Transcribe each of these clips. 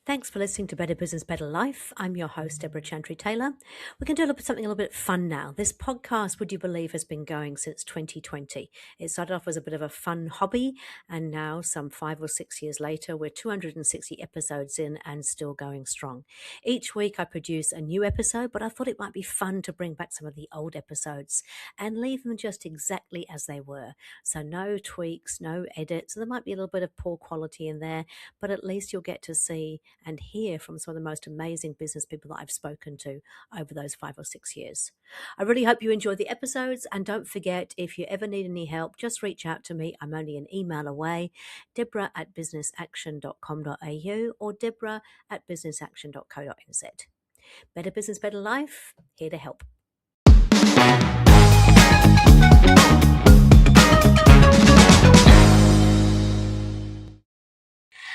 Thanks for listening to Better Business, Better Life. I'm your host, Deborah Chantry-Taylor. We're going to do something a little bit fun now. This podcast, would you believe, has been going since 2020. It started off as a bit of a fun hobby, and now some 5 or 6 years later, we're 260 episodes in and still going strong. Each week I produce a new episode, but I thought it might be fun to bring back some of the old episodes and leave them just exactly as they were. So no tweaks, no edits. So there might be a little bit of poor quality in there, but at least you'll get to see and hear from some of the most amazing business people that I've spoken to over those 5 or 6 years. I really hope you enjoy the episodes, and don't forget, if you ever need any help, just reach out to me. I'm only an email away, deborah@businessaction.com.au or deborah@businessaction.co.nz. Better Business, Better Life, here to help.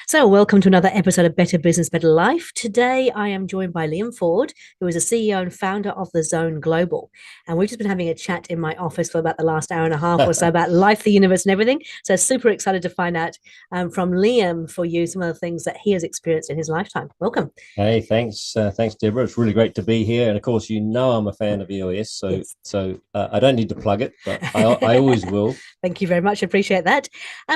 So welcome to another episode of Better Business, Better Life. Today I am joined by Liam Forde, who is the CEO and founder of The Zone Global. And we've just been having a chat in my office for about the last hour and a half or so about life, the universe and everything. So super excited to find out from Liam for you some of the things that he has experienced in his lifetime. Welcome. Hey, thanks, Deborah. It's really great to be here. And of course, I'm a fan of EOS, so I don't need to plug it, but I always will. Thank you very much. I appreciate that.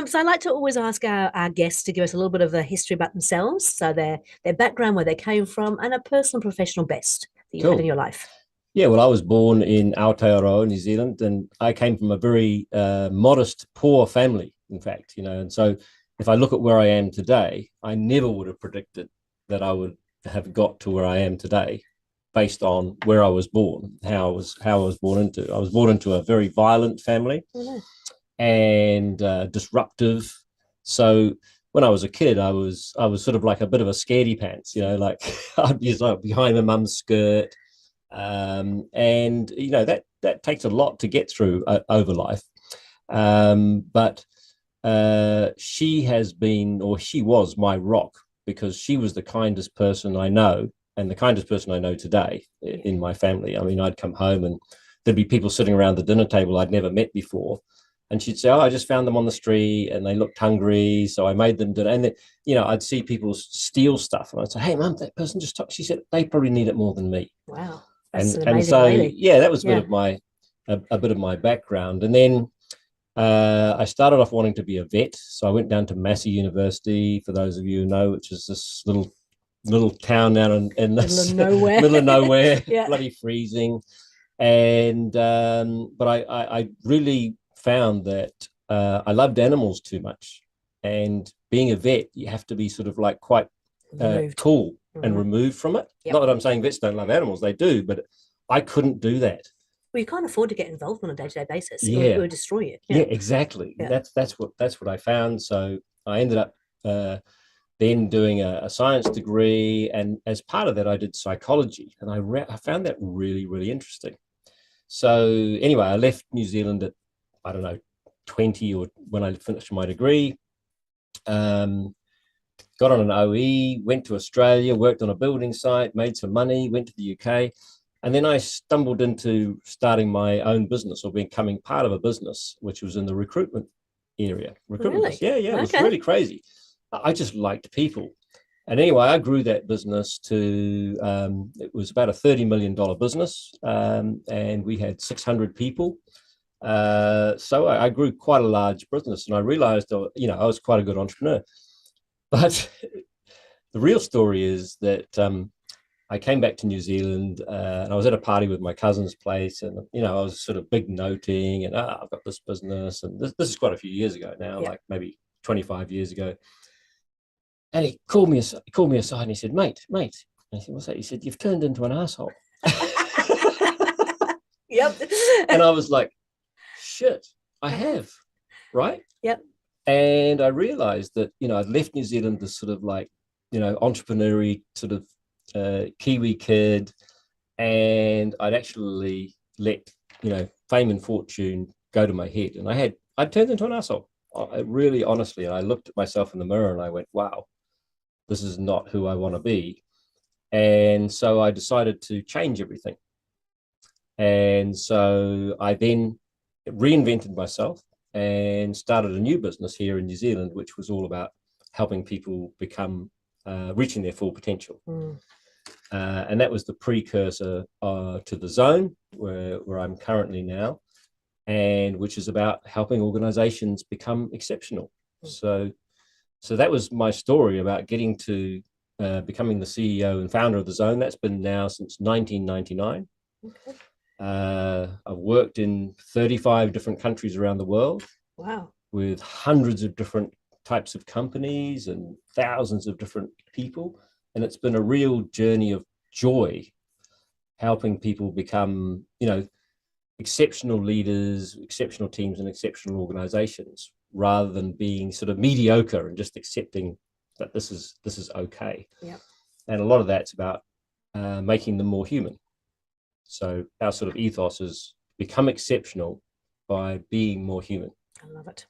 So I like to always ask our guests to give us a little bit of a history about themselves, so their background, where they came from, and a personal professional best that you've had in your life. Yeah, well, I was born in Aotearoa, New Zealand, and I came from a very modest, poor family, in fact, and so if I look at where I am today, I never would have predicted that I would have got to where I am today based on where I was born, how I was born into. I was born into a very violent family and disruptive. So when I was a kid, I was sort of like a bit of a scaredy pants, like I'd be like behind my mum's skirt. And that takes a lot to get through over life. But she was my rock, because she was the kindest person I know, and the kindest person I know today in my family. I mean, I'd come home and there'd be people sitting around the dinner table I'd never met before. And she'd say, "Oh, I just found them on the street and they looked hungry, so I made them dinner." And then, I'd see people steal stuff, and I'd say, "Hey, Mum, that person just talked." She said, "They probably need it more than me." Wow, that's an amazing lady. Yeah, that was a bit of my background. And then I started off wanting to be a vet, so I went down to Massey University, for those of you who know, which is this little town down in this middle of nowhere, bloody freezing. And but I really found that I loved animals too much, and being a vet, you have to be sort of like quite cool and removed from it. Not that I'm saying vets don't love animals, they do, but I couldn't do that. Well, you can't afford to get involved on a day-to-day basis. It would destroy you. Yeah, exactly. That's what I found. So I ended up then doing a science degree, and as part of that, I did psychology, and I found that really, really interesting. So anyway, I left New Zealand at, I don't know, 20, or when I finished my degree. Got on an OE, went to Australia, worked on a building site, made some money, went to the UK. And then I stumbled into starting my own business, or becoming part of a business, which was in the recruitment area. Really? Yeah. It was really crazy. I just liked people. And anyway, I grew that business to, it was about a $30 million business, and we had 600 people. So I grew quite a large business, and I realized, I was quite a good entrepreneur. But the real story is that I came back to New Zealand, and I was at a party with my cousin's place, and I was sort of big noting, and I've got this business, and this is quite a few years ago now, like maybe 25 years ago. And he called me aside, and he said, "Mate," and I said, "What's that?" He said, "You've turned into an asshole." Yep. And I was like, "Shit, I have," right? Yep. And I realized that I'd left New Zealand, this sort of like entrepreneurial sort of Kiwi kid, and I'd actually let fame and fortune go to my head, and I turned into an asshole. I really, honestly, I looked at myself in the mirror and I went, "Wow, this is not who I want to be." And so I decided to change everything. And so I then reinvented myself and started a new business here in New Zealand, which was all about helping people become reaching their full potential. And that was the precursor to the zone where I'm currently now, and which is about helping organizations become exceptional. So that was my story about getting to becoming the CEO and founder of the zone. That's been now since 1999. Okay. I've worked in 35 different countries around the world. Wow. With hundreds of different types of companies and thousands of different people. And it's been a real journey of joy, helping people become, exceptional leaders, exceptional teams, and exceptional organizations, rather than being sort of mediocre and just accepting that this is okay. Yeah. And a lot of that's about making them more human. So our sort of ethos is become exceptional by being more human. I love it.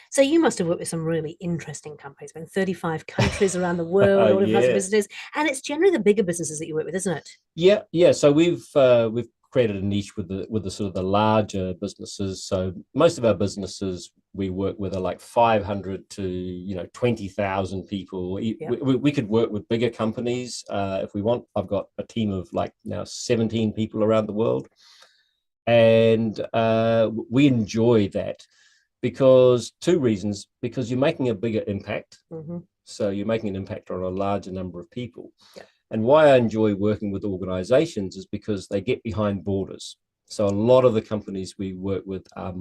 So you must have worked with some really interesting companies, in 35 countries around the world, all different types of businesses, and it's generally the bigger businesses that you work with, isn't it? Yeah. So we've created a niche with the sort of the larger businesses. So most of our businesses we work with are like 500 to 20,000 people. We could work with bigger companies if we want. I've got a team of like now 17 people around the world, and we enjoy that. Because two reasons: because you're making a bigger impact, so you're making an impact on a larger number of people. Yeah. And why I enjoy working with organizations is because they get behind borders. So a lot of the companies we work with are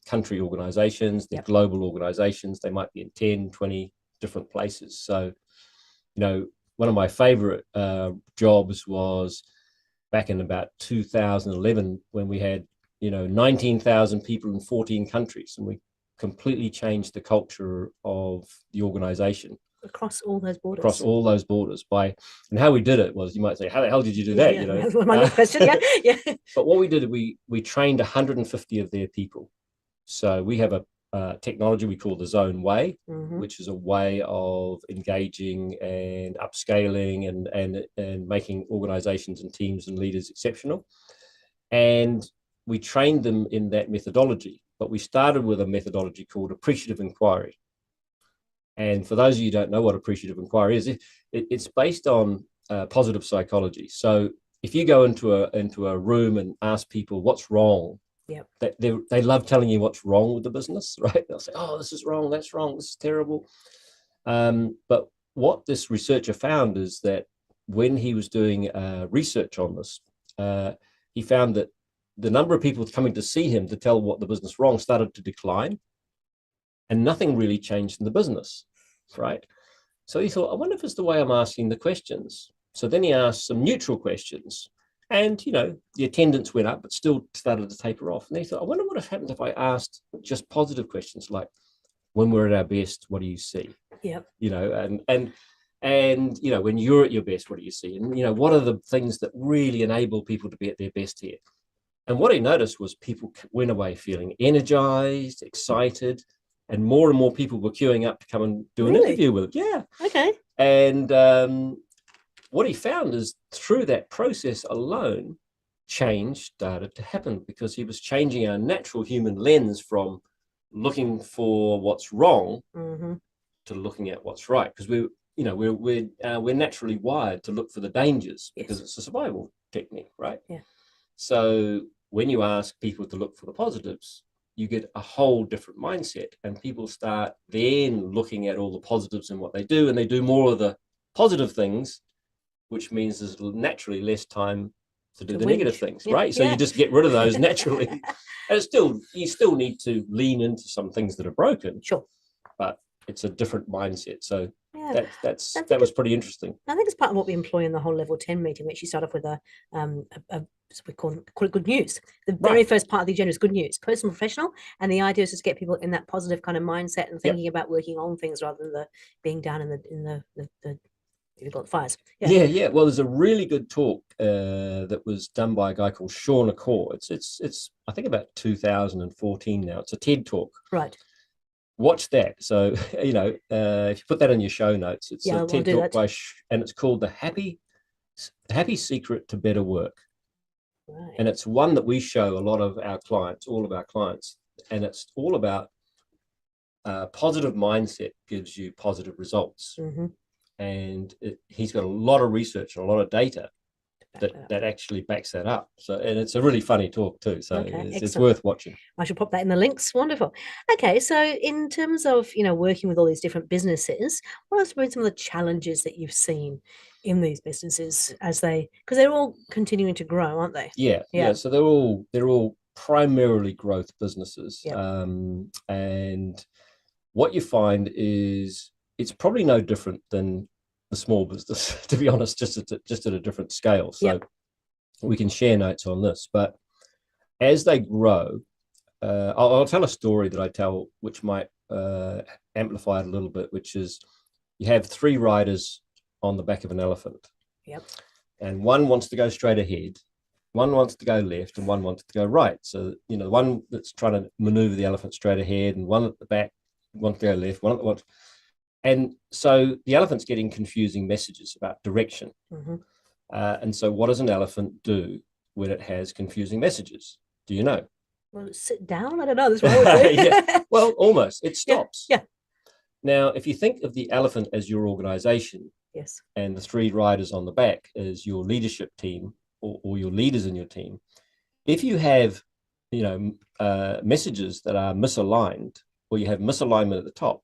country organizations, they're global organizations. They might be in 10, 20 different places. So, one of my favorite jobs was back in about 2011 when we had 19,000 people in 14 countries, and we completely changed the culture of the organization across all those borders. And how we did it was, you might say, how the hell did you do that? That's my next question. Yeah. But what we did, we trained 150 of their people. So we have a technology we call the Zone Way, which is a way of engaging and upscaling and making organizations and teams and leaders exceptional. And we trained them in that methodology, but we started with a methodology called appreciative inquiry. And for those of you who don't know what appreciative inquiry is, it's based on positive psychology. So if you go into a room and ask people what's wrong, they love telling you what's wrong with the business, right? They'll say, "Oh, this is wrong, that's wrong, this is terrible." But what this researcher found is that when he was doing research on this, he found that the number of people coming to see him to tell what the business wrong started to decline, and nothing really changed in the business, right? So he thought, I wonder if it's the way I'm asking the questions. So then he asked some neutral questions, and the attendance went up, but still started to taper off. And he thought, I wonder what happened if I asked just positive questions like, when we're at our best, what do you see? Yeah. And when you're at your best, what do you see? And what are the things that really enable people to be at their best here? And what he noticed was people went away feeling energized, excited, and more people were queuing up to come and do an interview with him. Yeah. Okay. And what he found is through that process alone, change started to happen, because he was changing our natural human lens from looking for what's wrong to looking at what's right. Because we're naturally wired to look for the dangers, because it's a survival technique, right? Yeah. So when you ask people to look for the positives, you get a whole different mindset, and people start then looking at all the positives in what they do, and they do more of the positive things, which means there's naturally less time to do the negative things, right? So you just get rid of those naturally. And you still need to lean into some things that are broken. Sure. But it's a different mindset. So that was pretty interesting. I think it's part of what we employ in the whole level 10 meeting, which you start off with we call it good news. The very first part of the agenda is good news, personal, professional, and the idea is just get people in that positive kind of mindset and thinking about working on things rather than being down in the you've got the fires. Yeah. Well, there's a really good talk that was done by a guy called Sean Accor. It's I think about 2014 now. It's a TED talk. Right. Watch that. So if you put that in your show notes, it's a TED talk and it's called The Happy Secret to Better Work. Right. And it's one that we show all of our clients, and it's all about positive mindset gives you positive results. Mm-hmm. And he's got a lot of research and a lot of data that actually backs that up. So, and it's a really funny talk too. So Okay, it's worth watching. I should pop that in the links. Wonderful. Okay, so in terms of, working with all these different businesses, what have been some of the challenges that you've seen in these businesses because they're all continuing to grow, aren't they? Yeah. So they're all primarily growth businesses. Yep. And what you find is it's probably no different than the small business, to be honest, just at a different scale. So we can share notes on this, but as they grow, I'll tell a story that I tell, which might amplify it a little bit, which is you have 3 riders on the back of an elephant. Yep. And one wants to go straight ahead, one wants to go left, and one wants to go right. So, the one that's trying to maneuver the elephant straight ahead, and one at the back wants to go left, one at the wants. And so the elephant's getting confusing messages about direction. Mm-hmm. And so what does an elephant do when it has confusing messages? Do you know? Well, sit down? I don't know. That's what I would do. Yeah. Well, almost. It stops. Yeah. Now, if you think of the elephant as your organization, yes, and the 3 riders on the back as your leadership team or your leaders in your team, if you have, messages that are misaligned, or you have misalignment at the top,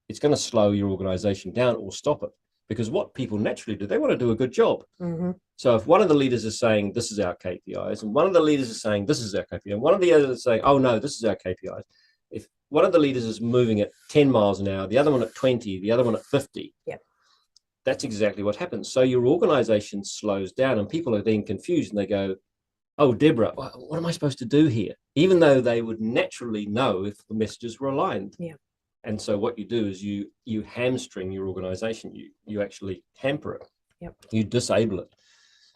it's going to slow your organization down or stop it. Because what people naturally do, they want to do a good job. Mm-hmm. So if one of the leaders is saying, this is our KPIs, and one of the leaders is saying, this is our KPI, and one of the others is saying, oh, no, this is our KPIs. If one of the leaders is moving at 10 miles an hour, the other one at 20, the other one at 50, that's exactly what happens. So your organization slows down, and people are then confused, and they go, oh, Deborah, what am I supposed to do here? Even though they would naturally know if the messages were aligned. Yeah. And so what you do is you hamstring your organization. You actually hamper it. Yep. You disable it.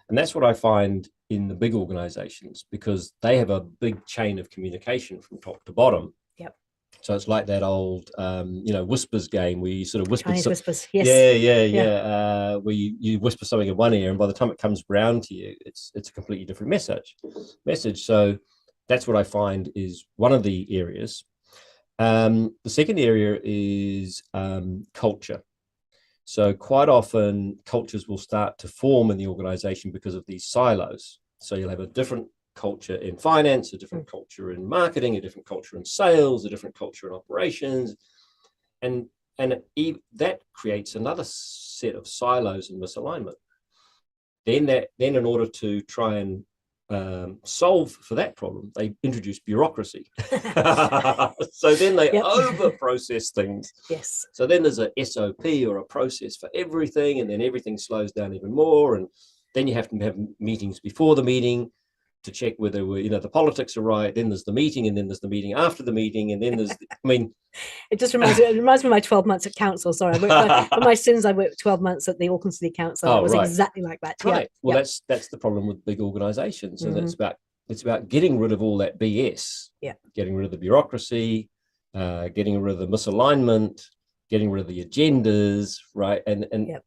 And that's what I find in the big organizations, because they have a big chain of communication from top to bottom. Yep. So it's like that old, whispers game where you sort of whisper. Chinese whispers. Yes. Yeah. Where you whisper something in one ear, and by the time it comes round to you, it's a completely different message. So that's what I find is one of the areas. The second area is culture. So quite often cultures will start to form in the organization because of these silos. So you'll have a different culture in finance, a different culture in marketing, a different culture in sales, a different culture in operations. And that creates another set of silos and misalignment. Then in order to try and solve for that problem, they introduce bureaucracy. So then they over process things. Yes. So then there's a SOP or a process for everything, and then everything slows down even more. And then you have to have meetings before the meeting to check whether the politics are right. Then there's the meeting, and then there's the meeting after the meeting, and then there's it just reminds me of my 12 months at council. Sorry, for my sins, I worked 12 months at the Auckland City Council. It was exactly like that. Right. Well, that's the problem with big organizations, and it's about getting rid of all that BS. Yeah. Getting rid of the bureaucracy, getting rid of the misalignment, getting rid of the agendas, right? And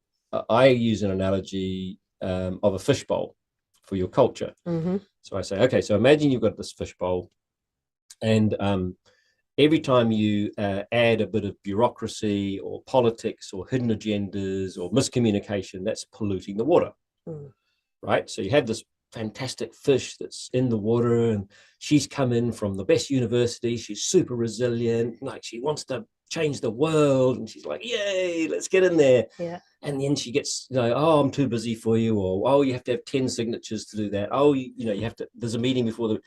I use an analogy of a fishbowl for your culture. Mm-hmm. So I say, okay, so imagine you've got this fishbowl, and every time you add a bit of bureaucracy or politics or hidden agendas or miscommunication, that's polluting the water, right? So you have this fantastic fish that's in the water, and she's come in from the best university. She's super resilient, like she wants to change the world, and she's like, yay, let's get in there. Yeah. And then she gets, oh, I'm too busy for you, or oh, you have to have 10 signatures to do that. Oh, you have to, there's a meeting before the.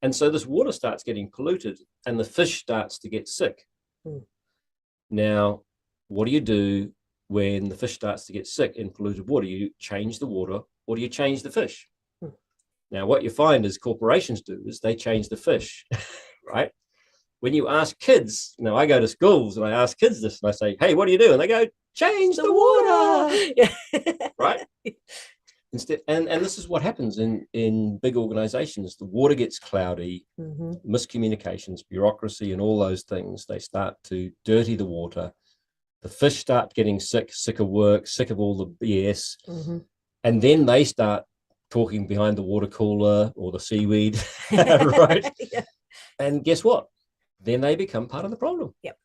And so this water starts getting polluted, and the fish starts to get sick. Now, what do you do when the fish starts to get sick in polluted water? You change the water, or do you change the fish? Now, what you find is corporations do is they change the fish, right? When you ask kids, I go to schools and I ask kids this, and I say, hey, what do you do? And they go, change the water. Yeah. Right? Instead, and this is what happens in big organizations. The water gets cloudy, miscommunications, bureaucracy, and all those things. They start to dirty the water. The fish start getting sick of work, sick of all the BS. And then they start talking behind the water cooler or the seaweed, right? Yeah. And guess what? then they become part of the problem. Yep.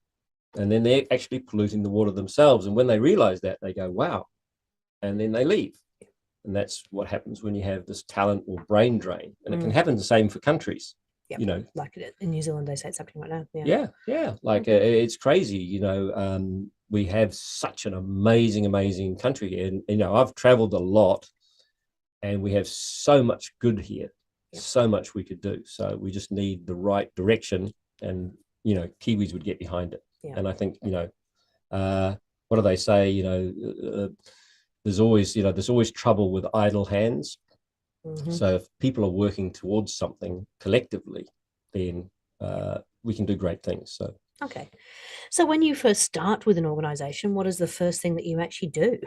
And then they're actually polluting the water themselves. And when they realize that, they go, wow. And then they leave. Yep. And that's what happens when you have this talent or brain drain. And it can happen the same for countries. Yep. You know, like in New Zealand, they say it's happening right now. Yeah. Like it's crazy. You know, we have such an amazing country here. And, you know, I've traveled a lot and we have so much good here, so much we could do. So we just need the right direction and, you know, Kiwis would get behind it. Yeah. And I think, you know, what do they say? You know, there's always trouble with idle hands. So if people are working towards something collectively, then we can do great things. So okay. So when you first start with an organization, what is the first thing that you actually do?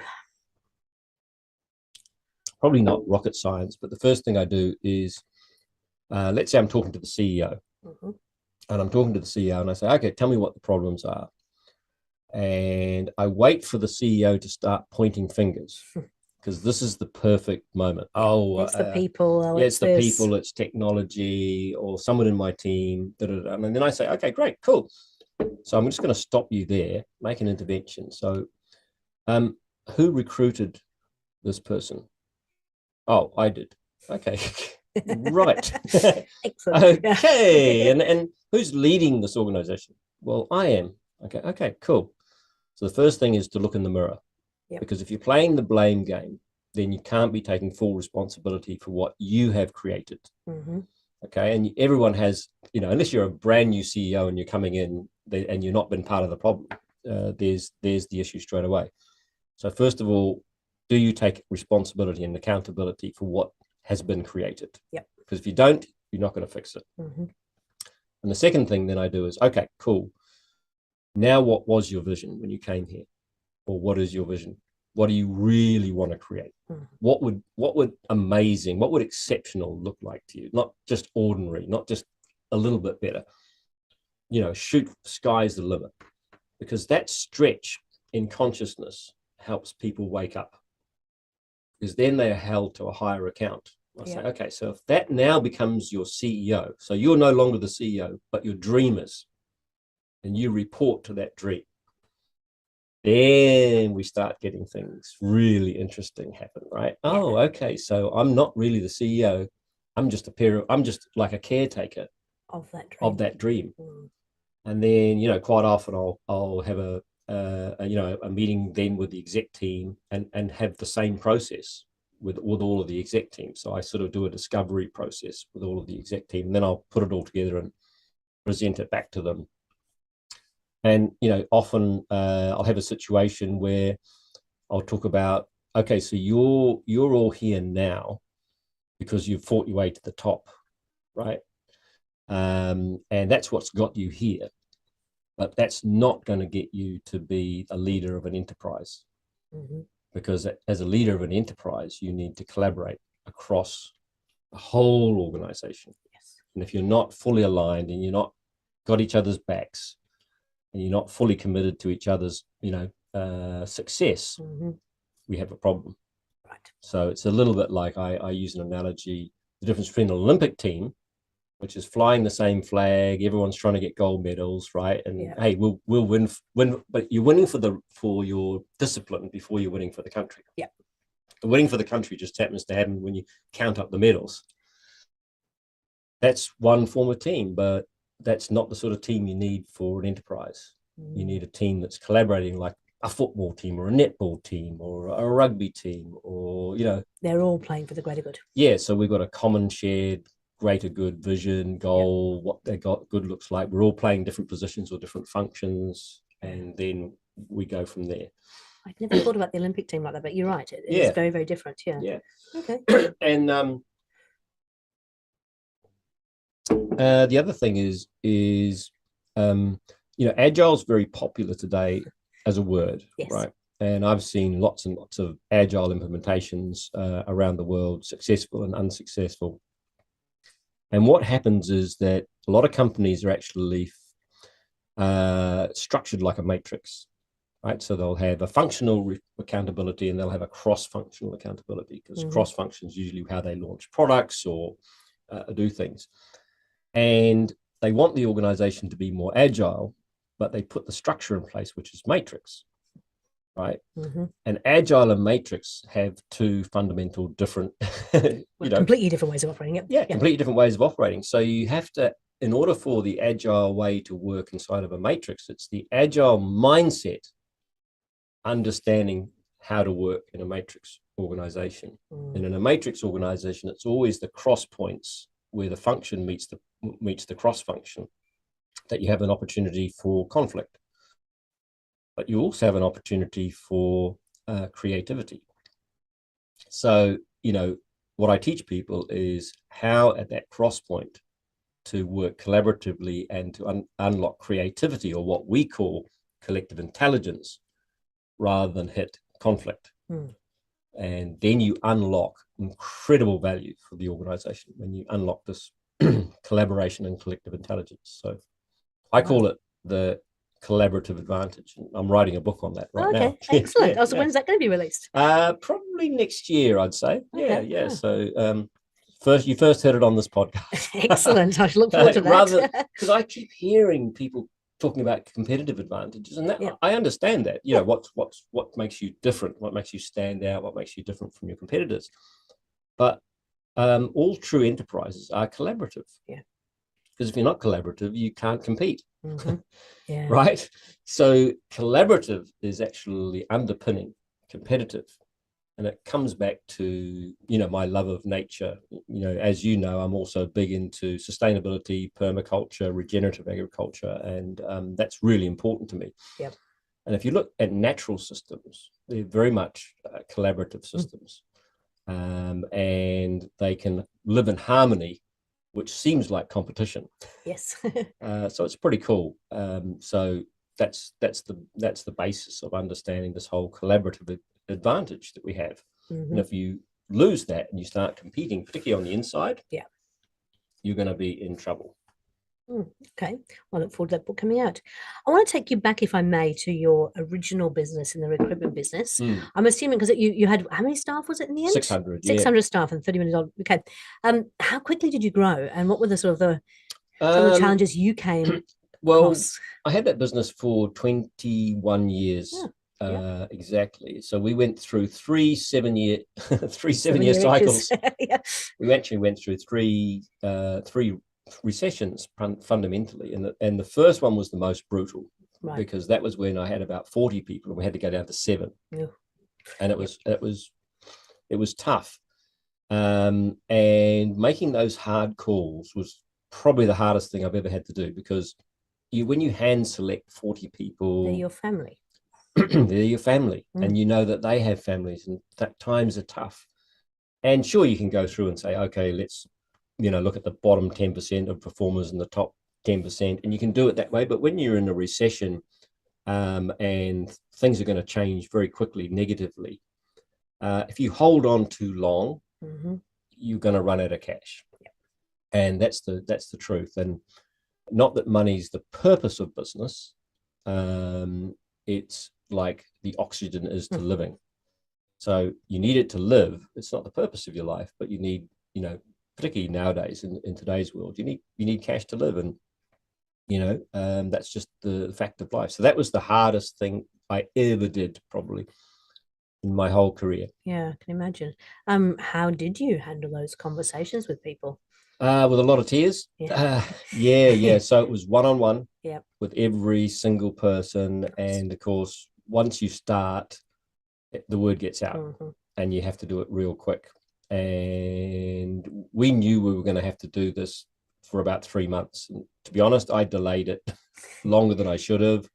Probably not rocket science, but the first thing I do is, let's say I'm talking to the CEO, and I'm talking to the CEO, and I say, okay, tell me what the problems are. And I wait for the CEO to start pointing fingers, because this is the perfect moment. Oh, it's the people. It's the people, it's technology, or someone in my team. And then I say, okay, great, cool. So I'm just going to stop you there, make an intervention. So who recruited this person? Oh, I did. Okay. Right. Excellent. Okay. And who's leading this organization? Well, I am. Okay, cool. So the first thing is to look in the mirror. Yep. Because if you're playing the blame game, then you can't be taking full responsibility for what you have created. Okay. And everyone has, you know, unless you're a brand new CEO and you're coming in and you're not been part of the problem, there's the issue straight away. So first of all, do you take responsibility and accountability for what has been created? Yep. Because if you don't, you're not going to fix it. And the second thing then I do is, okay, cool. Now, what was your vision when you came here? Or what is your vision? What do you really want to create? What would amazing, what would exceptional look like to you? Not just ordinary, not just a little bit better. You know, shoot, sky's the limit. Because that stretch in consciousness helps people wake up. Because then they are held to a higher account. I say, okay, so if that now becomes your CEO, so you're no longer the CEO, but your dreamers, and you report to that dream, then we start getting things really interesting happen, right? Yeah. Oh, okay, so I'm not really the CEO. I'm just like a caretaker of that dream. And then, you know, quite often I'll have a meeting then with the exec team and have the same process with all of the exec team. So I sort of do a discovery process with all of the exec team, and then I'll put it all together and present it back to them. And, you know, often I'll have a situation where I'll talk about, okay, so you're all here now because you've fought your way to the top, right? And that's what's got you here. But that's not going to get you to be a leader of an enterprise. Because as a leader of an enterprise, you need to collaborate across the whole organization. Yes. And if you're not fully aligned and you're not got each other's backs and you're not fully committed to each other's, you know, success, we have a problem. Right. So it's a little bit like I use an analogy, the difference between an Olympic team, which is flying the same flag, everyone's trying to get gold medals, right? And hey, we'll win, but you're winning for your discipline before you're winning for the country. Yeah. The winning for the country just happens to happen when you count up the medals. That's one form of team, but that's not the sort of team you need for an enterprise. You need a team that's collaborating, like a football team or a netball team or a rugby team, or, you know, they're all playing for the greater good. Yeah. So we've got a common shared greater good vision, goal, what their good looks like. We're all playing different positions or different functions, and then we go from there. I'd never thought about the Olympic team like that, but you're right. It is very, very different. Yeah. Okay. And the other thing is you know, agile is very popular today as a word, right? And I've seen lots and lots of agile implementations around the world, successful and unsuccessful. And what happens is that a lot of companies are actually structured like a matrix, right? So they'll have a functional accountability and they'll have a cross-functional accountability, because cross-function is usually how they launch products or do things. And they want the organization to be more agile, but they put the structure in place, which is matrix, right? Mm-hmm. And agile and matrix have two fundamental different, completely different ways of operating it. Yeah, completely different ways of operating. So you have to, in order for the agile way to work inside of a matrix, it's the agile mindset, understanding how to work in a matrix organization. And in a matrix organization, it's always the cross points where the function meets the cross function that you have an opportunity for conflict. But you also have an opportunity for creativity. So, what I teach people is how at that cross point to work collaboratively and to unlock creativity, or what we call collective intelligence, rather than hit conflict. And then you unlock incredible value for the organization when you unlock this collaboration and collective intelligence. So I call it the collaborative advantage. I'm writing a book on that right now. Excellent. So when's that going to be released? Probably next year, I'd say. Yeah. So you first heard it on this podcast. Excellent. I look forward to that. Because I keep hearing people talking about competitive advantages, and that I understand that. What makes you different, what makes you stand out, what makes you different from your competitors. But all true enterprises are collaborative. Yeah. Because if you're not collaborative, you can't compete. Right? So collaborative is actually underpinning competitive. And it comes back to, my love of nature. As you know, I'm also big into sustainability, permaculture, regenerative agriculture, and that's really important to me. Yep. And if you look at natural systems, they're very much collaborative systems. And they can live in harmony, which seems like competition. Yes. So it's pretty cool. So that's the basis of understanding this whole collaborative advantage that we have. And if you lose that and you start competing, particularly on the inside, you're going to be in trouble. Okay. I look forward to that book coming out. I want to take you back, if I may, to your original business in the recruitment business. I'm assuming because you had, how many staff was it in the end? 600 staff and $30 million. Okay. How quickly did you grow, and what were the sort of some of the challenges you came across? I had that business for 21 years. Exactly. So we went through three 7-year cycles. We actually went through three recessions fundamentally, and the first one was the most brutal, because that was when I had about 40 people and we had to go down to 7. And it was tough, and making those hard calls was probably the hardest thing I've ever had to do, because when you hand select 40 people, they're your family. They're your family, and you know that they have families, and that times are tough. And sure, you can go through and say, okay, let's look at the bottom 10% of performers and the top 10%, and you can do it that way. But when you're in a recession, and things are going to change very quickly negatively, if you hold on too long, you're going to run out of cash. And that's the truth. And not that money's the purpose of business. It's like the oxygen is to living. So you need it to live. It's not the purpose of your life, but you need, particularly nowadays in today's world, you need cash to live. And that's just the fact of life. So that was the hardest thing I ever did, probably, in my whole career. Yeah, I can imagine. How did you handle those conversations with people? With a lot of tears. So it was one-on-one with every single person. And of course, once you start, the word gets out, and you have to do it real quick. And we knew we were going to have to do this for about 3 months. And to be honest, I delayed it longer than I should have.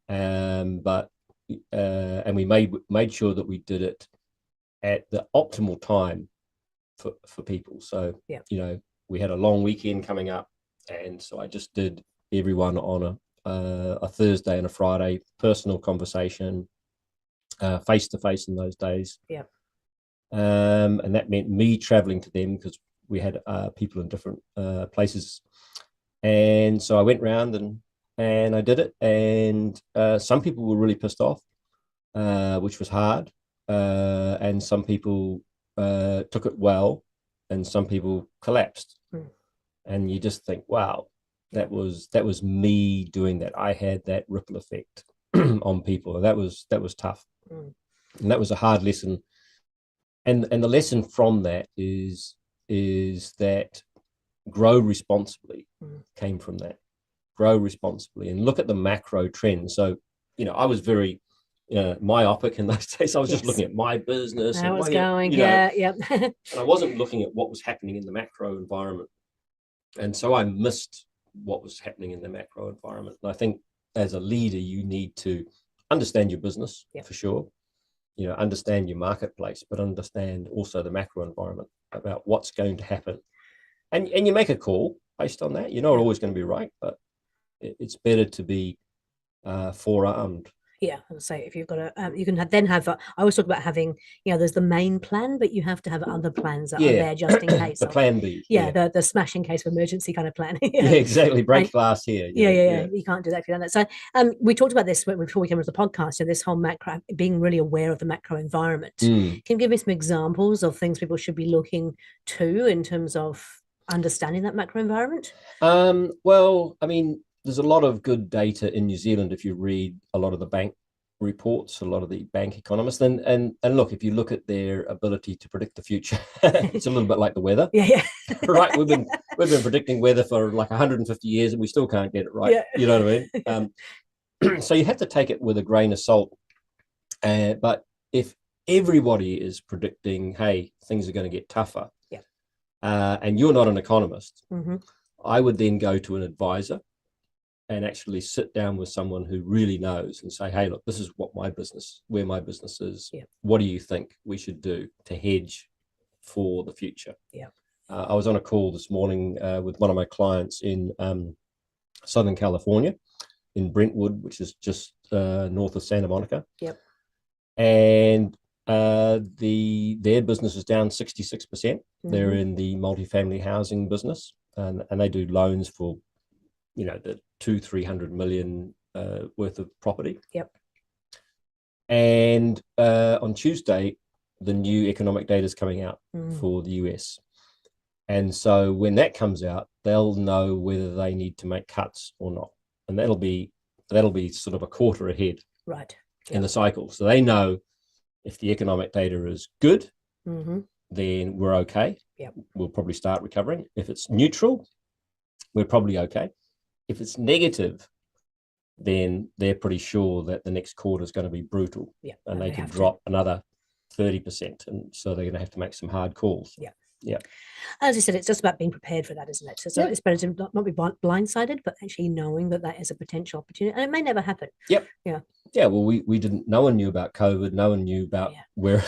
But we made sure that we did it at the optimal time for people. So we had a long weekend coming up, and so I just did everyone on a Thursday and a Friday personal conversation, face to face in those days. And that meant me traveling to them, because we had people in different places. And so I went round and I did it, and some people were really pissed off, which was hard, and some people took it well, and some people collapsed. And you just think, wow, That was me doing that. I had that ripple effect on people, and that was tough, and that was a hard lesson. And the lesson from that is that grow responsibly came from that. Grow responsibly and look at the macro trends. So, I was very myopic in those days. I was just looking at my business, how it's going, and I wasn't looking at what was happening in the macro environment, and so I missed what was happening in the macro environment. And I think as a leader, you need to understand your business for sure. Understand your marketplace, but understand also the macro environment about what's going to happen. And you make a call based on that. You're not always going to be right, but it's better to be forearmed. Yeah, and say if you've got you can then have. I always talk about having, there's the main plan, but you have to have other plans that are there just in case. The plan B. Yeah, the smash in case of emergency kind of plan. Yeah, exactly. Break glass here. Yeah. You can't do that if you've done that. So we talked about this before we came into the podcast. So this whole macro, being really aware of the macro environment. Can you give me some examples of things people should be looking to in terms of understanding that macro environment? Well, I mean, there's a lot of good data in New Zealand if you read a lot of the bank reports, a lot of the bank economists, and look, if you look at their ability to predict the future, it's a little bit like the weather. Yeah. Right. We've been predicting weather for like 150 years and we still can't get it right. Yeah. You know what I mean? So you have to take it with a grain of salt. But if everybody is predicting, hey, things are going to get tougher, and you're not an economist, I would then go to an advisor and actually sit down with someone who really knows and say, hey, look, this is where my business is. What do you think we should do to hedge for the future? I was on a call this morning with one of my clients in Southern California, in Brentwood, which is just north of Santa Monica. And their business is down 66%. They're in the multifamily housing business, and they do loans for, the 200-300 million worth of property. And on Tuesday, the new economic data is coming out for the US. And so when that comes out, they'll know whether they need to make cuts or not. And that'll be sort of a quarter ahead in the cycle. So they know if the economic data is good, then we're okay. We'll probably start recovering. If it's neutral, we're probably okay. If it's negative, then they're pretty sure that the next quarter is going to be brutal, and they could drop another 30%. And so they're going to have to make some hard calls. As you said, it's just about being prepared for that, isn't it? So it's better to not be blindsided, but actually knowing that is a potential opportunity, and it may never happen. Well, no one knew about COVID. No one knew about where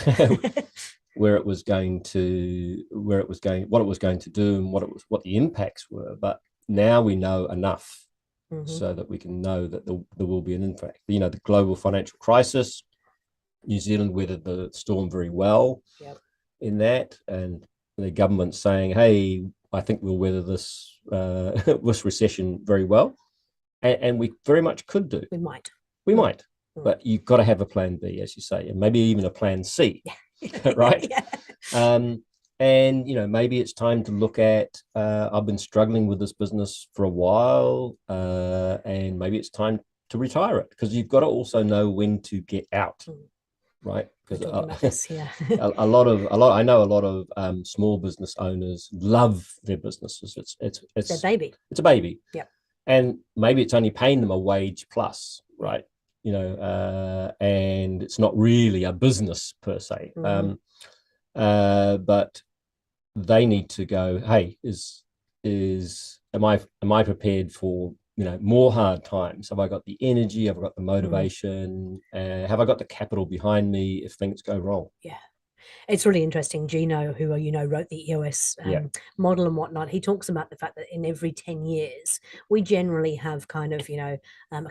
where it was going, what it was going to do, and what the impacts were. But now we know enough so that we can know that there will be an impact. The global financial crisis, New Zealand weathered the storm very well in that, and the government saying, hey, I think we'll weather this this recession very well, and we very much could do. We might, but you've got to have a plan B, as you say, and maybe even a plan C, right? And maybe it's time to look at, I've been struggling with this business for a while, and maybe it's time to retire it, because you've got to also know when to get out, right? Because I know a lot of small business owners love their businesses. It's their baby. It's a baby. And maybe it's only paying them a wage plus, right? And it's not really a business per se. But they need to go, hey, am I prepared for more hard times? Have I got the energy? Have I got the motivation? Have I got the capital behind me if things go wrong? It's really interesting. Gino, who wrote the EOS model and whatnot, he talks about the fact that in every 10 years, we generally have kind of, a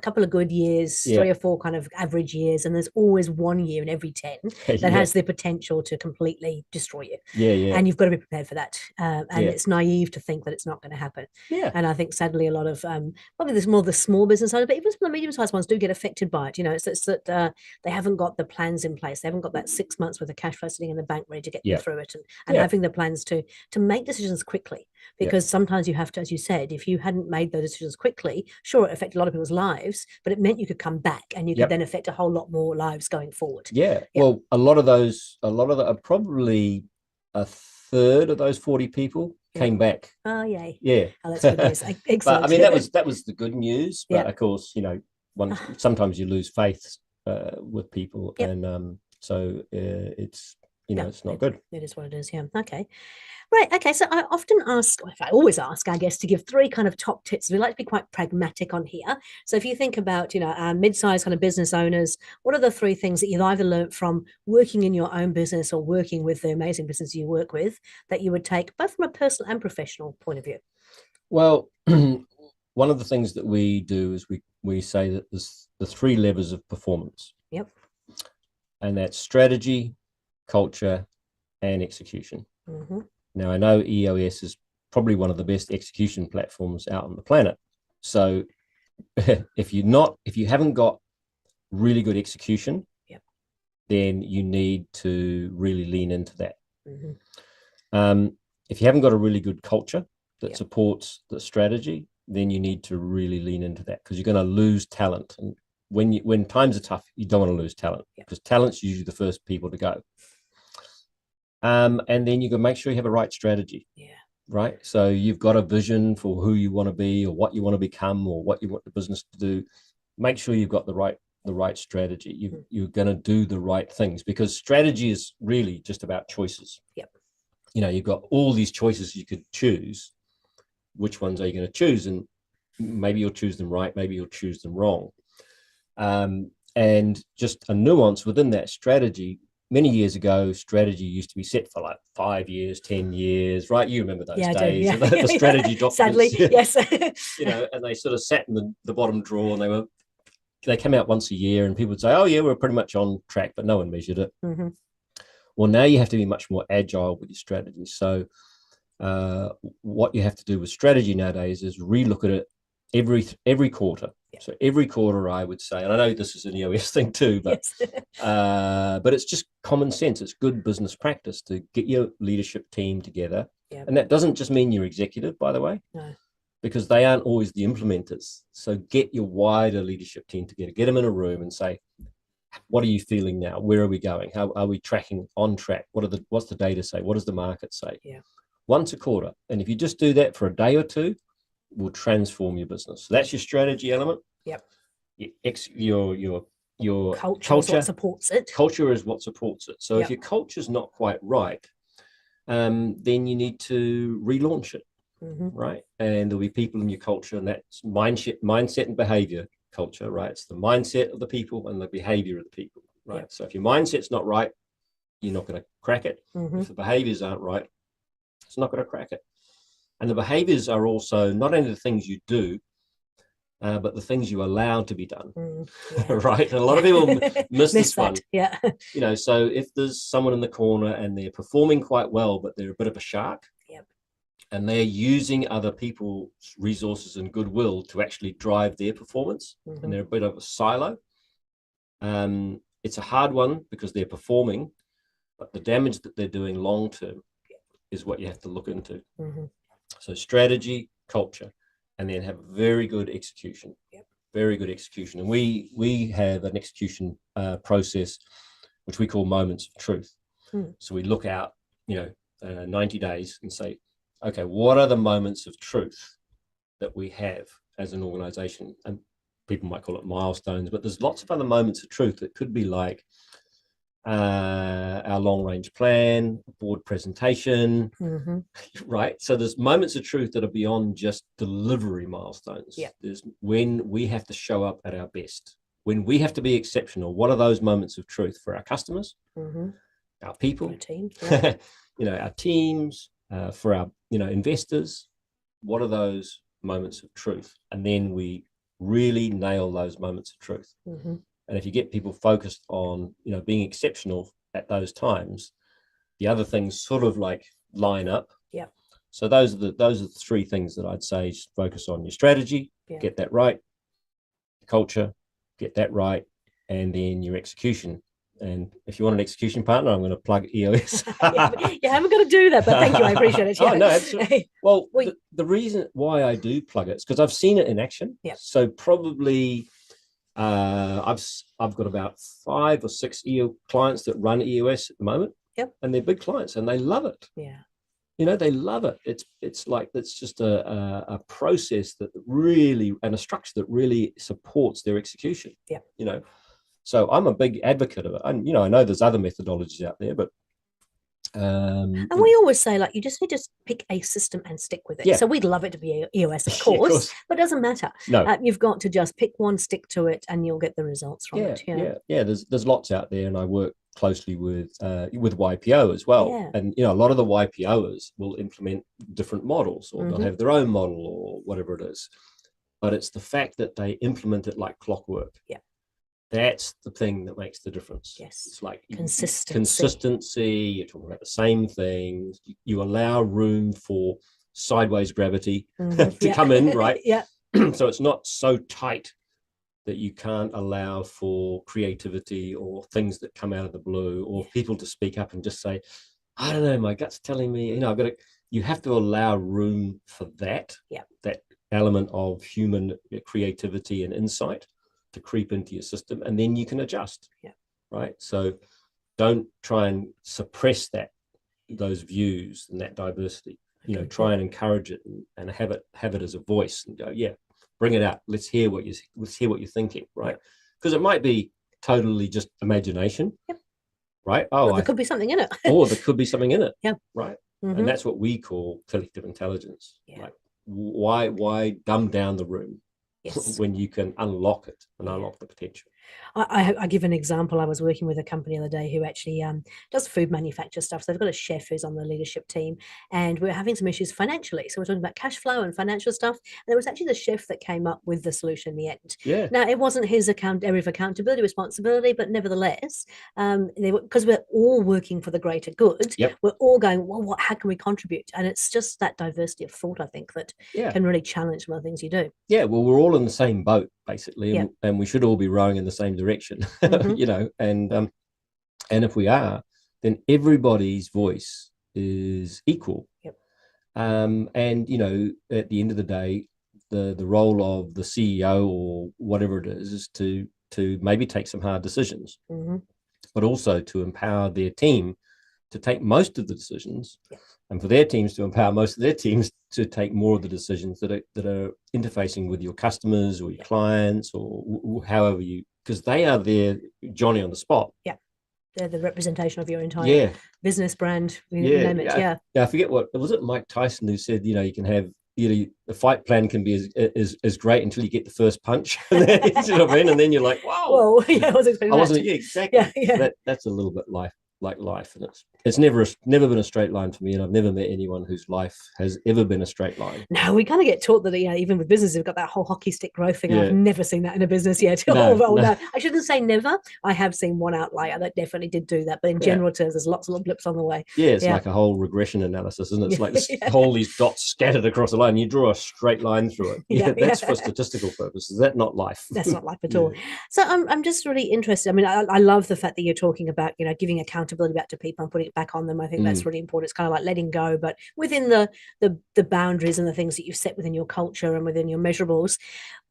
couple of good years, 3 or 4 kind of average years, and there's always 1 year in every 10 that has the potential to completely destroy you. And you've got to be prepared for that. And it's naive to think that it's not going to happen. And I think sadly a lot of, probably there's more the small business owners, but even some of the medium-sized ones do get affected by it. It's that they haven't got the plans in place. They haven't got that 6 months worth of cash flow. sitting in the bank ready to get them through it, and Yeah. having the plans to make decisions quickly. Because sometimes you have to, as you said, if you hadn't made those decisions quickly, sure, it affected a lot of people's lives, but it meant you could come back and you could then affect a whole lot more lives going forward. Yeah. Well, a lot of the, probably a third of those 40 people came back. Oh, yay. Yeah. Oh, that's good news. Excellent. But I mean, that was the good news. But of course, you know, sometimes you lose faith with people, and so it's, you know, it's not good. It is what it is. Yeah. Okay. Right. Okay. So I often ask, or if I always ask, I guess, to give 3 kind of top tips. We like to be quite pragmatic on here. So if you think about, you know, mid-sized kind of business owners, what are the 3 things that you've either learned from working in your own business or working with the amazing business you work with that you would take both from a personal and professional point of view? Well, one of the things that we do is we say that there's the 3 levers of performance. Yep. And that's strategy, culture, and execution. Now, I know EOS is probably one of the best execution platforms out on the planet. So if you haven't got really good execution, then you need to really lean into that. If you haven't got a really good culture that supports the strategy, then you need to really lean into that, because you're going to lose talent. And when times are tough, you don't want to lose talent, because talent's usually the first people to go. And then you can make sure you have a right strategy. Right. So you've got a vision for who you want to be, or what you want to become, or what you want the business to do. Make sure you've got the right strategy. You're going to do the right things, because strategy is really just about choices. You know, you've got all these choices you could choose. Which ones are you going to choose? And maybe you'll choose them right, maybe you'll choose them wrong. And just a nuance within that strategy. Many years ago, strategy used to be set for like 5 years, 10 years, right? You remember those days. The strategy documents. Sadly, yes. You know, and they sort of sat in the bottom drawer, and they came out once a year, and people would say, oh yeah, we're pretty much on track, but no one measured it. Well, now you have to be much more agile with your strategy. So what you have to do with strategy nowadays is relook at it every quarter. So every quarter, I would say, and I know this is an EOS thing too, but but it's just common sense. It's good business practice to get your leadership team together. And that doesn't just mean your executive, by the way, because they aren't always the implementers. So get your wider leadership team together, get them in a room and say, what are you feeling now? Where are we going? How are we tracking on track? What's the data say? What does the market say? Once a quarter. And if you just do that for a day or two, will transform your business. So that's your strategy element. Your culture is what supports it. Culture is what supports it. So if your culture's not quite right, then you need to relaunch it, right? And there'll be people in your culture, and that's mindset and behavior culture, right? It's the mindset of the people and the behavior of the people, right? So if your mindset's not right, you're not going to crack it. If the behaviors aren't right, it's not going to crack it. And the behaviors are also not only the things you do, but the things you allow to be done, right? And a lot of people miss this that one. You know, so if there's someone in the corner and they're performing quite well, but they're a bit of a shark, and they're using other people's resources and goodwill to actually drive their performance, and they're a bit of a silo, it's a hard one because they're performing, but the damage that they're doing long term is what you have to look into. So strategy, culture, and then have very good execution. Very good execution. And we have an execution process which we call moments of truth. So we look out, 90 days and say, okay, what are the moments of truth that we have as an organization? And people might call it milestones, but there's lots of other moments of truth that could be like our long range plan, board presentation, right? So there's moments of truth that are beyond just delivery milestones. There's when we have to show up at our best, when we have to be exceptional. What are those moments of truth for our customers, our people, our teams, for our investors? What are those moments of truth? And then we really nail those moments of truth. And if you get people focused on, being exceptional at those times, the other things sort of like line up. So those are the 3 things that I'd say: focus on your strategy, get that right, culture, get that right, and then your execution, And if you want an execution partner, I'm going to plug EOS. You haven't got to do that, but thank you. I appreciate it. Oh, no, absolutely. Well, the reason why I do plug it is because I've seen it in action. Yep. So probably I've got about 5 or 6 clients that run EOS at the moment. Yep. And they're big clients and they love it. Yeah. They love it. It's just a process that really, and a structure that really supports their execution. Yeah. So I'm a big advocate of it. And I know there's other methodologies out there, but and we always say, like, you just need to pick a system and stick with it. Yeah. So we'd love it to be EOS, of course, but it doesn't matter. No, you've got to just pick one, stick to it, and you'll get the results from it. Yeah. There's lots out there, and I work closely with YPO as well. Yeah. And a lot of the YPOs will implement different models, or they'll have their own model, or whatever it is. But it's the fact that they implement it like clockwork. Yeah. That's the thing that makes the difference. Yes. It's like consistency. You're talking about the same things. You allow room for sideways gravity to come in, right? Yeah. So it's not so tight that you can't allow for creativity or things that come out of the blue, or people to speak up and just say, I don't know, my gut's telling me, you have to allow room for that. Yeah. That element of human creativity and insight to creep into your system, and then you can adjust. Yeah. Right. So don't try and suppress those views and that diversity. Try and encourage it and have it as a voice, and go, yeah, bring it out. Let's hear what you're thinking, right? Because it might be totally just imagination. Yep. Right. There could be something in it. Or there could be something in it. Yeah. Right. And that's what we call collective intelligence. Yeah. Like, why dumb down the room? Yes. When you can unlock it and unlock the potential. I give an example. I was working with a company the other day who actually does food manufacture stuff. So they've got a chef who's on the leadership team, and we're having some issues financially. So we're talking about cash flow and financial stuff. And it was actually the chef that came up with the solution in the end. Yeah. Now, it wasn't his area of accountability, responsibility, but nevertheless, because we're all working for the greater good, we're all going, well, how can we contribute? And it's just that diversity of thought, I think, that can really challenge some of the things you do. Yeah, well, we're all in the same boat, basically, and we should all be rowing in the same direction, and if we are, then everybody's voice is equal. Yep. And at the end of the day, the role of the CEO or whatever it is to maybe take some hard decisions, but also to empower their team to take most of the decisions. Yep. And for their teams to empower most of their teams to take more of the decisions that are interfacing with your customers or your clients, or however because they are there, Johnny on the spot. Yeah, they're the representation of your entire business brand. Name it. Yeah. I forget what was it. Mike Tyson who said, you can have the fight plan can be as great until you get the first punch. You know what I mean? And then you're like, wow. Whoa, yeah, I wasn't expecting that. Wasn't exactly. Yeah. That's a little bit like life, and it's never been a straight line for me, and I've never met anyone whose life has ever been a straight line. No, we kind of get taught that even with business, we've got that whole hockey stick growth thing. I've never seen that in a business yet. No. I shouldn't say never. I have seen one outlier that definitely did do that, but in general terms, there's lots of little blips on the way. Yeah, it's like a whole regression analysis, isn't it? It's like all these dots scattered across the line. You draw a straight line through it. That's for statistical purposes. That's not life. That's not life at all. So I'm just really interested. I mean, I love the fact that you're talking about giving accountability back to people and putting it back on them. I think that's really important. It's kind of like letting go, but within the boundaries and the things that you've set within your culture and within your measurables.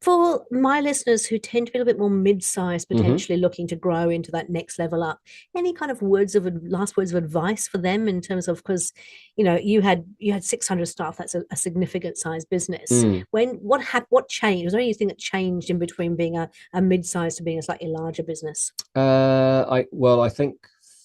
For my listeners who tend to be a little bit more mid-sized, potentially looking to grow into that next level up, any kind of last words of advice for them in terms of, because you had 600 staff, that's a significant size business. What changed? Was there anything that changed in between being a mid-sized to being a slightly larger business? I think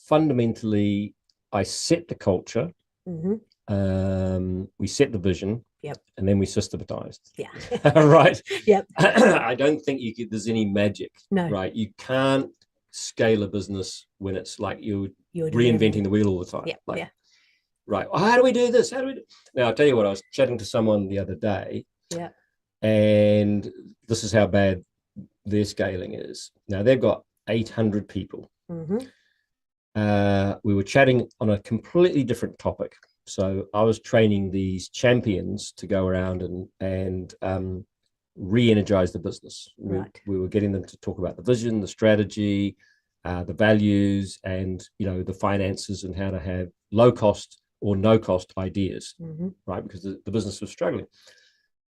fundamentally I set the culture. We set the vision. Yep. And then we systematized. Yeah. Right. Yep. I don't think there's any magic. No. Right. You can't scale a business when it's like you're reinventing the wheel all the time. Yeah. Right. Well, how do we do this? Now, I'll tell you what, I was chatting to someone the other day. Yeah. And this is how bad their scaling is. Now, they've got 800 people. We were chatting on a completely different topic. So I was training these champions to go around and re-energize the business. We were getting them to talk about the vision, the strategy, the values, and the finances, and how to have low cost or no cost ideas, right? Because the business was struggling.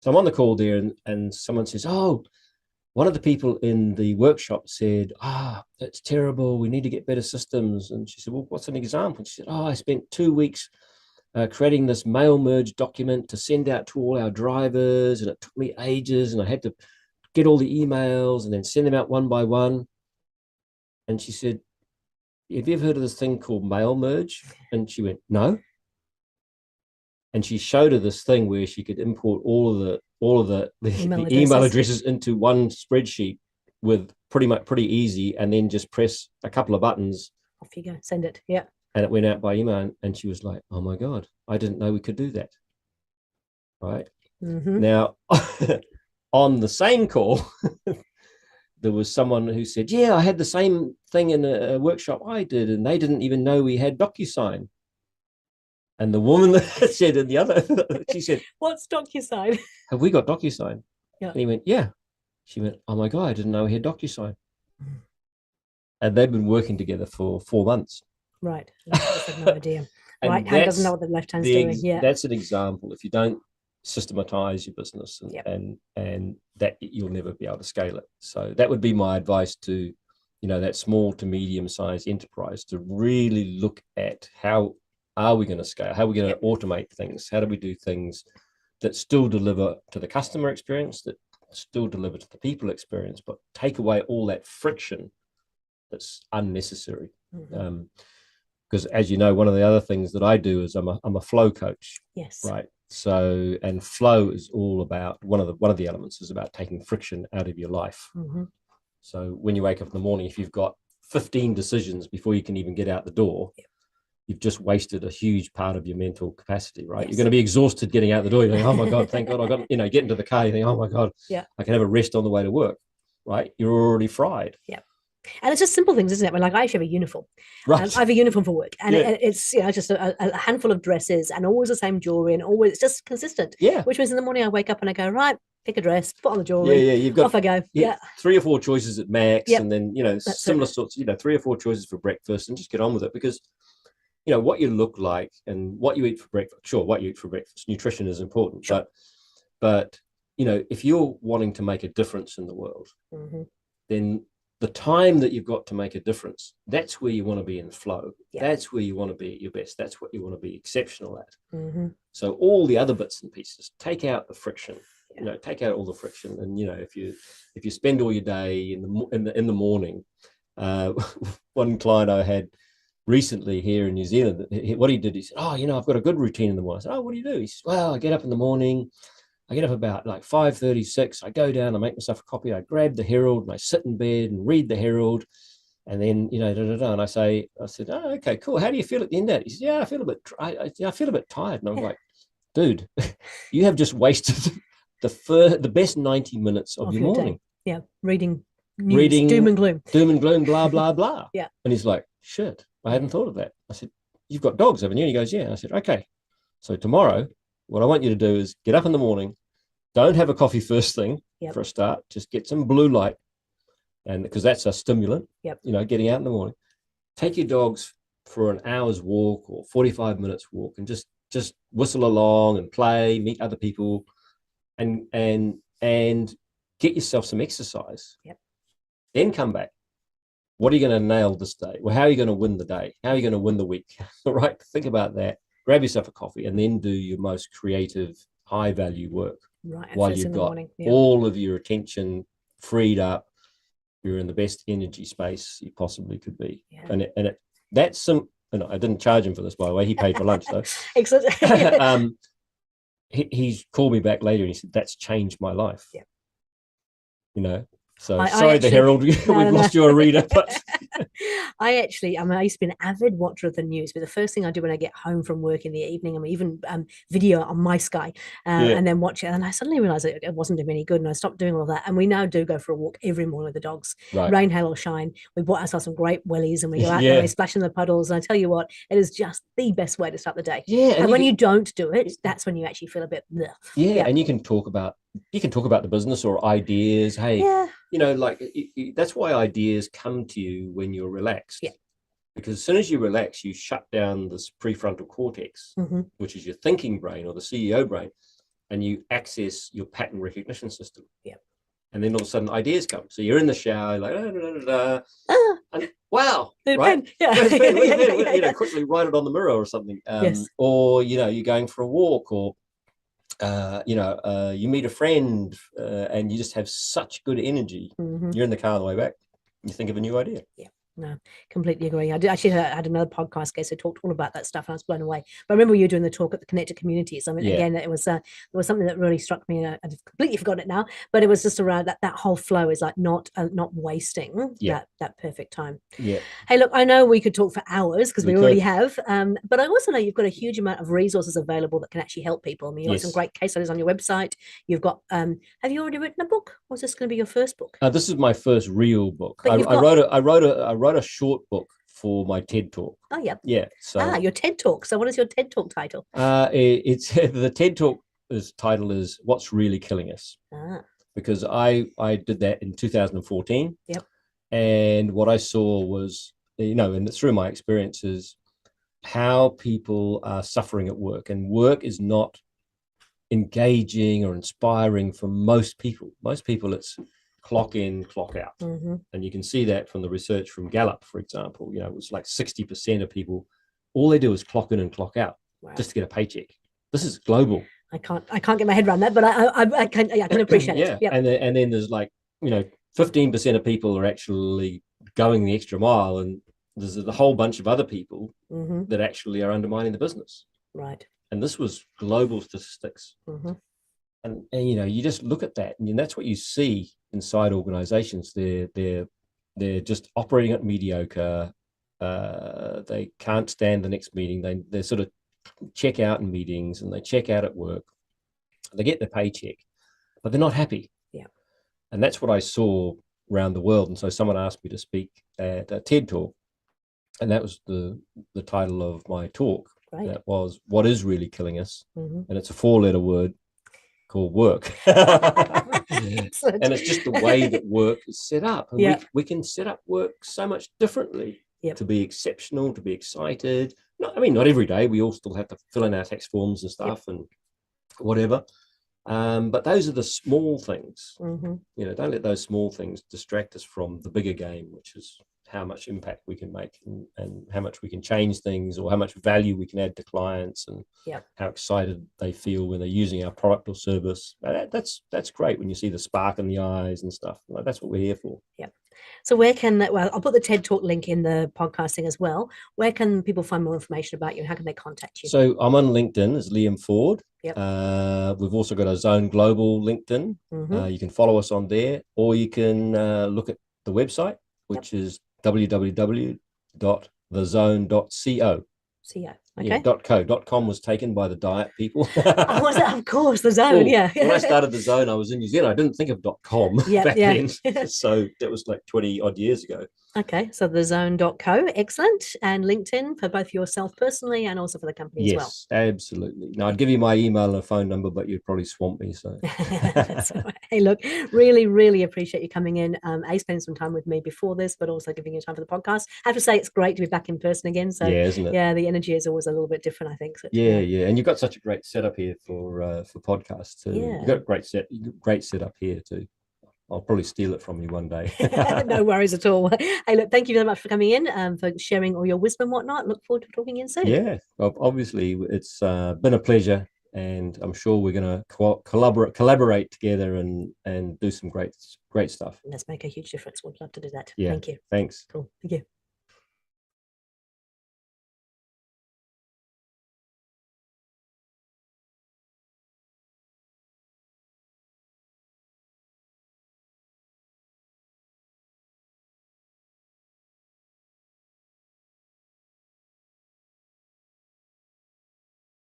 So I'm on the call there, and someone says, "Oh, one of the people in the workshop said, that's terrible. We need to get better systems." And she said, "Well, what's an example?" And she said, "Oh, I spent 2 weeks creating this mail merge document to send out to all our drivers, and it took me ages, and I had to get all the emails and then send them out one by one." And she said, "Have you ever heard of this thing called mail merge?" And she went, "No." And she showed her this thing where she could import all of the email addresses into one spreadsheet with pretty easy, and then just press a couple of buttons. Off you go, send it. Yeah. And it went out by email. And she was like, "Oh my God, I didn't know we could do that." Right. Now, on the same call, there was someone who said, "Yeah, I had the same thing in a workshop I did, and they didn't even know we had DocuSign." And the woman that said in the other, she said, "What's DocuSign? Have we got DocuSign?" Yeah. And he went, "Yeah." She went, "Oh my God, I didn't know we had DocuSign." And they've been working together for 4 months. Right. I had no idea. Right hand doesn't know what the left hand's doing. Yeah. That's an example. If you don't systematize your business, and that, you'll never be able to scale it. So that would be my advice to, that small to medium sized enterprise, to really look at how are we going to scale? How are we going to automate things? How do we do things that still deliver to the customer experience, that still deliver to the people experience, but take away all that friction that's unnecessary? Because as you know, one of the other things that I do is I'm a flow coach. Yes. Right. So, and flow is all about, one of the elements is about taking friction out of your life. So when you wake up in the morning, if you've got 15 decisions before you can even get out the door, you've just wasted a huge part of your mental capacity, right? Yes. You're going to be exhausted getting out the door. You think, "Oh my God, thank God I got," get into the car. You think, "Oh my God, I can have a rest on the way to work," right? You're already fried. Yeah. And it's just simple things, isn't it? Like, I actually have a uniform. Right. I have a uniform for work, and it's just a handful of dresses, and always the same jewelry, and always it's just consistent. Yeah. Which means in the morning I wake up and I go, right, pick a dress, put on the jewelry. Yeah. You've got, off I go. Yeah. 3 or 4 choices at max, and then that's similar sorts. 3 or 4 choices for breakfast, and just get on with it, because what you look like and what you eat for breakfast. Sure, what you eat for breakfast, nutrition is important, sure. but if you're wanting to make a difference in the world, then the time that you've got to make a difference, that's where you want to be in flow. That's where you want to be at your best. That's what you want to be exceptional at. So all the other bits and pieces, take out the friction. Take out all the friction. And if you spend all your day in the morning, one client I had recently here in New Zealand, what he did, he said, "Oh, I've got a good routine in the morning." I said, "Oh, what do you do?" He says, "Well, I get up in the morning. I get up about like 5:36. I go down, I make myself a coffee. I grab the Herald and I sit in bed and read the Herald. And then, And I said, "Oh, okay, cool. How do you feel at the end of that?" He said, "Yeah, I feel a bit tired." And I'm like, "Dude, you have just wasted the best 90 minutes of your morning." Day. Yeah. Reading news, doom and gloom, blah, blah, blah. Yeah. And he's like, "Shit, I hadn't thought of that." I said, "You've got dogs, haven't you?" And he goes, "Yeah." I said, "Okay. So tomorrow, what I want you to do is get up in the morning, don't have a coffee first thing for a start, just get some blue light, and because that's a stimulant, getting out in the morning. Take your dogs for an hour's walk or 45 minutes walk, and just whistle along and play, meet other people, and get yourself some exercise. Then come back. What are you going to nail this day? Well, how are you going to win the day? How are you going to win the week? All right, think about that. Grab yourself a coffee, and then do your most creative, high-value work. Right, while you've got all of your attention freed up. You're in the best energy space you possibly could be. That's some. And I didn't charge him for this, by the way. He paid for lunch though. Excellent. He's called me back later and he said, "That's changed my life." So the Herald, we've lost your reader. But I used to be an avid watcher of the news, but the first thing I do when I get home from work in the evening, I'm even video on my Sky and then watch it. And I suddenly realized it wasn't doing any good, and I stopped doing all that. And we now do go for a walk every morning with the dogs, rain, hail or shine. We bought ourselves some great wellies, and we go out there and we splash in the puddles. And I tell you what, it is just the best way to start the day. And when you don't do it, that's when you actually feel a bit bleh. And you can talk about you can talk about the business or ideas. Hey, Yeah. like that's why ideas come to you when you're relaxed. Yeah. Because as soon as you relax, you shut down this prefrontal cortex, which is your thinking brain or the CEO brain, and you access your pattern recognition system. Yeah. And then all of a sudden ideas come. So you're in the shower, like, and wow, right? Yeah. Quickly write it on the mirror or something. Yes. Or, you're going for a walk, or, you meet a friend, and you just have such good energy. You're in the car on the way back. You think of a new idea. Yeah. No, completely agree. I did actually had another podcast guest who talked all about that stuff, and I was blown away. But I remember you doing the talk at the Connected Communities. I mean, again, it was something that really struck me, and I've completely forgotten it now. But it was just around that whole flow is like not wasting that perfect time. Yeah. Hey, look, I know we could talk for hours because we already have, but I also know you've got a huge amount of resources available that can actually help people. I mean, you've got some great case studies on your website. You've got, have you already written a book? Or is this going to be your first book? This is my first real book. I wrote a short book for my TED Talk. Oh, yeah. Yeah. So your TED Talk. So what is your TED Talk title? It's the TED Talk title is What's Really Killing Us. Because I did that in 2014. Yep. And what I saw was, and through my experiences, how people are suffering at work. And work is not engaging or inspiring for most people. Most people, it's clock in, clock out. And you can see that from the research from Gallup, for example. It was like 60% of people, all they do is clock in and clock out just to get a paycheck. This is global. I can't get my head around that, but I can appreciate it. Yeah. And then there's like, 15% of people are actually going the extra mile, and there's a whole bunch of other people that actually are undermining the business. Right. And this was global statistics. And you just look at that, and that's what you see inside organizations. They're just operating at mediocre. They can't stand the next meeting. They sort of check out in meetings, and they check out at work. They get their paycheck, but they're not happy. Yeah. And that's what I saw around the world. And so someone asked me to speak at a TED Talk, and that was the title of my talk. Right. That was What Is Really Killing Us. And it's a 4-letter word called work. And it's just the way that work is set up. And we can set up work so much differently to be exceptional, to be excited. Not every day. We all still have to fill in our tax forms and stuff and whatever. But those are the small things. Don't let those small things distract us from the bigger game, which is how much impact we can make, and how much we can change things, or how much value we can add to clients, and how excited they feel when they're using our product or service. That's great when you see the spark in the eyes and stuff. That's what we're here for. Yeah. So where can I'll put the TED Talk link in the podcasting as well. Where can people find more information about you, and how can they contact you? So I'm on LinkedIn as Liam Forde. Yep. We've also got a Zone Global LinkedIn. You can follow us on there, or you can look at the website, which is www.thezone.co. Okay. .com was taken by the diet people. Oh, was it? Of course, the Zone. Yeah. When I started the Zone, I was in New Zealand. I didn't think of .com back then. So that was like 20 odd years ago. Okay, so thezone.co, excellent. And LinkedIn for both yourself personally and also for the company as well. Yes, absolutely. Now, I'd give you my email and a phone number, but you'd probably swamp me. So, hey, look, really, really appreciate you coming in. Spending some time with me before this, but also giving you time for the podcast. I have to say, it's great to be back in person again. So, isn't it? Yeah, the energy is always a little bit different, I think. So, yeah. And you've got such a great setup here for podcasts too. You've got a great setup here too. I'll probably steal it from you one day. No worries at all. Hey, look, thank you very much for coming in, for sharing all your wisdom and whatnot. Look forward to talking again soon. Yeah, well, obviously it's been a pleasure, and I'm sure we're going to collaborate together and do some great stuff. Let's make a huge difference. We'd love to do that. Yeah, thank you. Thanks. Cool. Thank you.